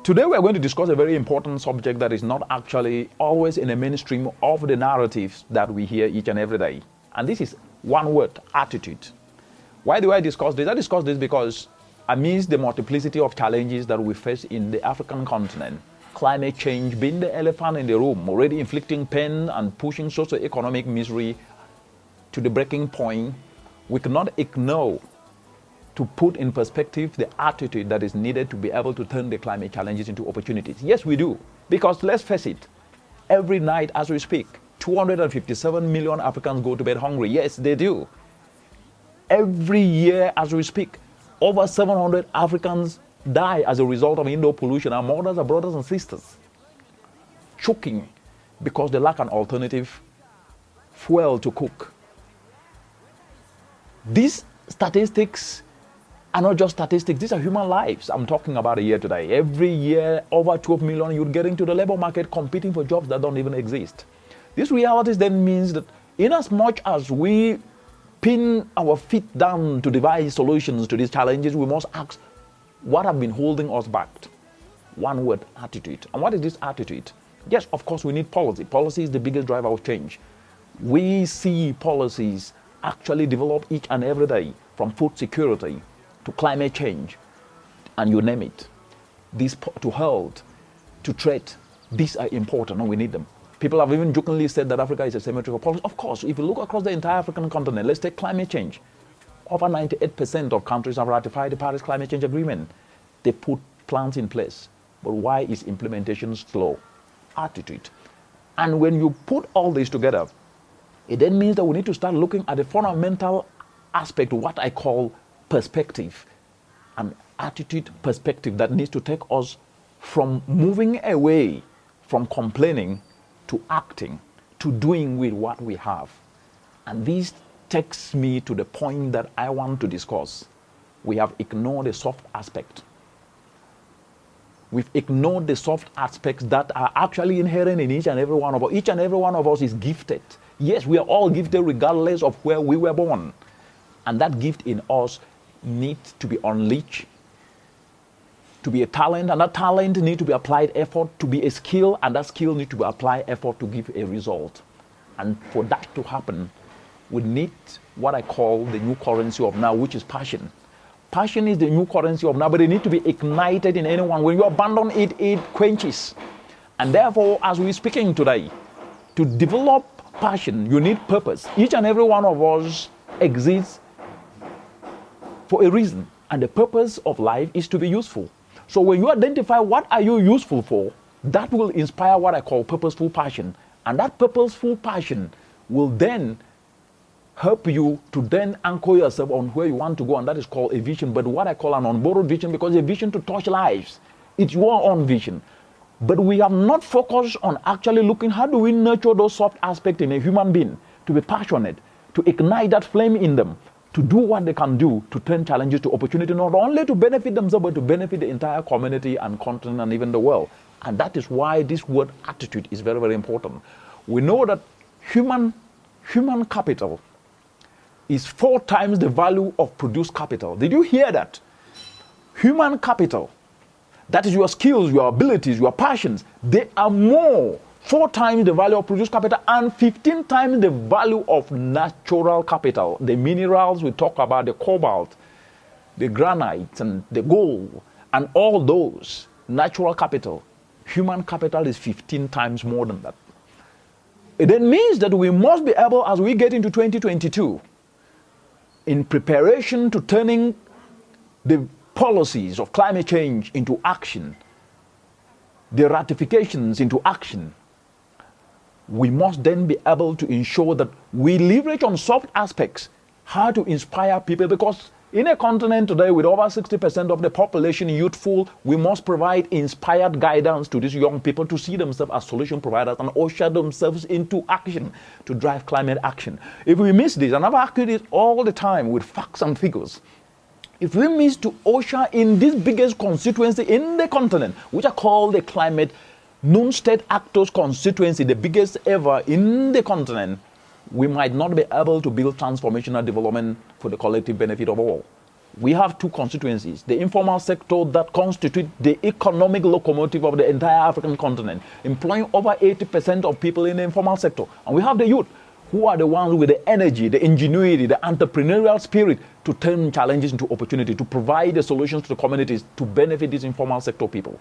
Today we are going to discuss a very important subject that is not actually always in the mainstream of the narratives that we hear each and every day. And this is one word: attitude. Why do I discuss this? I discuss this because amidst the multiplicity of challenges that we face in the African continent, climate change being the elephant in the room, already inflicting pain and pushing socio-economic misery to the breaking point, we cannot ignore to put in perspective the attitude that is needed to be able to turn the climate challenges into opportunities. Yes, we do. Because let's face it, every night as we speak, 257 million Africans go to bed hungry. Yes, they do. Every year as we speak, over 700 Africans die as a result of indoor pollution. Our mothers, our brothers and sisters, choking because they lack an alternative fuel to cook. These statistics are not just statistics, these are human lives I'm talking about here today. Every year, over 12 million youth get into the labor market competing for jobs that don't even exist. This reality then means that in as much as we pin our feet down to devise solutions to these challenges, we must ask what have been holding us back. One word: attitude. And what is this attitude? Yes, of course we need policy. Policy is the biggest driver of change. We see policies actually develop each and every day, from food security to climate change, and you name it. These to health, to trade, these are important and we need them. People have even jokingly said that Africa is a cemetery for policy. Of course, if you look across the entire African continent, let's take climate change. Over 98% of countries have ratified the Paris Climate Change Agreement. They put plans in place. But why is implementation slow? Attitude. And when you put all this together, it then means that we need to start looking at the fundamental aspect, what I call perspective, an attitude perspective that needs to take us from moving away from complaining to acting, to doing with what we have. And this takes me to the point that I want to discuss. We have ignored the soft aspect. We've ignored the soft aspects that are actually inherent in each and every one of us. Each and every one of us is gifted. Yes, we are all gifted regardless of where we were born. And that gift in us needs to be unleashed, to be a talent, and that talent needs to be applied effort, to be a skill, and that skill needs to be applied effort to give a result. And for that to happen, we need what I call the new currency of now, which is passion. Passion is the new currency of now, but it needs to be ignited in anyone. When you abandon it, it quenches. And therefore, as we're speaking today, to develop passion, you need purpose. Each and every one of us exists for a reason, and the purpose of life is to be useful. So when you identify what are you useful for, that will inspire what I call purposeful passion. And that purposeful passion will then help you to then anchor yourself on where you want to go, and that is called a vision, but what I call an unborrowed vision, because a vision to touch lives. It's your own vision. But we have not focused on actually looking how do we nurture those soft aspects in a human being, to be passionate, to ignite that flame in them, to do what they can do to turn challenges to opportunity, not only to benefit themselves, but to benefit the entire community and continent and even the world. And that is why this word attitude is very, very important. We know that human capital is 4 times the value of produced capital. Did you hear that? Human capital, that is your skills, your abilities, your passions, they are 4 times the value of produced capital and 15 times the value of natural capital. The minerals we talk about, the cobalt, the granite, and the gold, and all those natural capital. Human capital is 15 times more than that. It then means that we must be able, as we get into 2022, in preparation to turning the policies of climate change into action, the ratifications into action, we must then be able to ensure that we leverage on soft aspects, how to inspire people, because in a continent today with over 60% of the population youthful, we must provide inspired guidance to these young people to see themselves as solution providers and usher themselves into action to drive climate action. If we miss this, and I've argued it all the time with facts and figures, if we miss to usher in this biggest constituency in the continent, which are called the climate non-state actors constituency, the biggest ever in the continent, we might not be able to build transformational development for the collective benefit of all. We have two constituencies: the informal sector that constitute the economic locomotive of the entire African continent, employing over 80% of people in the informal sector. And we have the youth, who are the ones with the energy, the ingenuity, the entrepreneurial spirit to turn challenges into opportunity, to provide the solutions to the communities to benefit these informal sector people.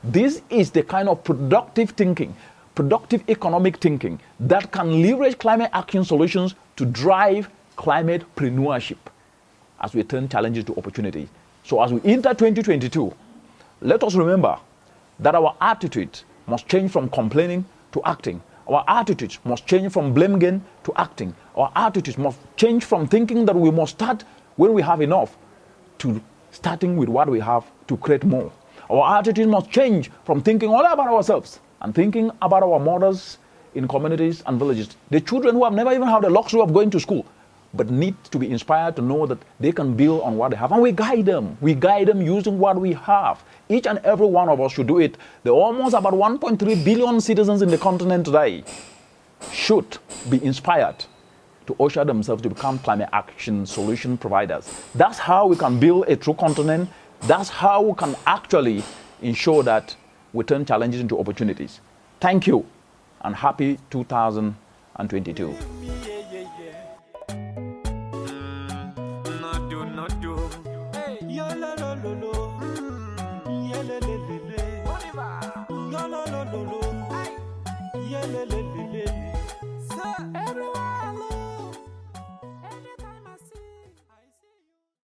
This is the kind of productive thinking, productive economic thinking that can leverage climate action solutions to drive climatepreneurship as we turn challenges to opportunity. So as we enter 2022, let us remember that our attitude must change from complaining to acting. Our attitudes must change from blame game to acting. Our attitudes must change from thinking that we must start when we have enough to starting with what we have to create more. Our attitudes must change from thinking all about ourselves and thinking about our mothers in communities and villages, the children who have never even had the luxury of going to school, but need to be inspired to know that they can build on what they have. And we guide them. We guide them using what we have. Each and every one of us should do it. There are almost about 1.3 billion citizens in the continent today should be inspired to usher themselves to become climate action solution providers. That's how we can build a true continent. That's how we can actually ensure that we turn challenges into opportunities. Thank you and happy 2022.